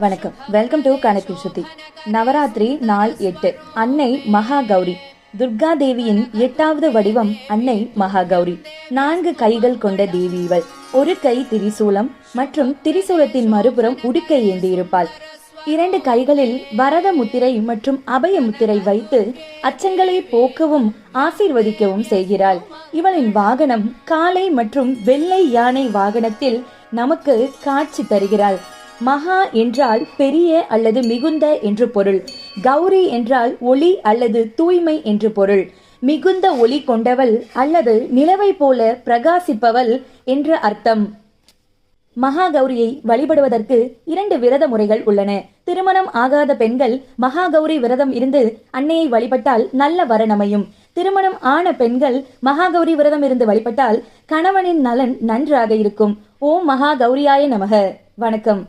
வணக்கம். Welcome to கணக்கு சுத்தி. நவராத்திரி நாள் 8. அன்னை மகா கௌரி. துர்கா தேவியின் 8வது வடிவம் அன்னை மகா கௌரி. 4 கைகள் கொண்ட தேவி இவள். ஒரு கை திரிசூலம் மற்றும் திரிசூலத்தின் மறுபுறம் உடுக்கை ஏந்தி இருப்பாள். 2 கைகளில் வரத முத்திரை மற்றும் அபய முத்திரை வைத்து அச்சங்களை போக்கவும் ஆசீர்வதிக்கவும் செய்கிறாள். இவளின் வாகனம் காளை மற்றும் வெள்ளை யானை வாகனத்தில் நமக்கு காட்சி தருகிறாள். மகா என்றால் பெரிய அல்லது மிகுந்த என்று பொருள். கௌரி என்றால் ஒளி அல்லது தூய்மை என்று பொருள். மிகுந்த ஒளி கொண்டவள் அல்லது நிலவை போல பிரகாசிப்பவள் என்று அர்த்தம். மகா கௌரியை வழிபடுவதற்கு 2 விரத முறைகள் உள்ளன. திருமணம் ஆகாத பெண்கள் மகா கௌரி விரதம் இருந்து அன்னையை வழிபட்டால் நல்ல வரனமையும். திருமணம் ஆன பெண்கள் மகா கௌரி விரதம் இருந்து வழிபட்டால் கணவனின் நலன் நன்றாக இருக்கும். ஓம் மகா கௌரியாய நமக. வணக்கம்.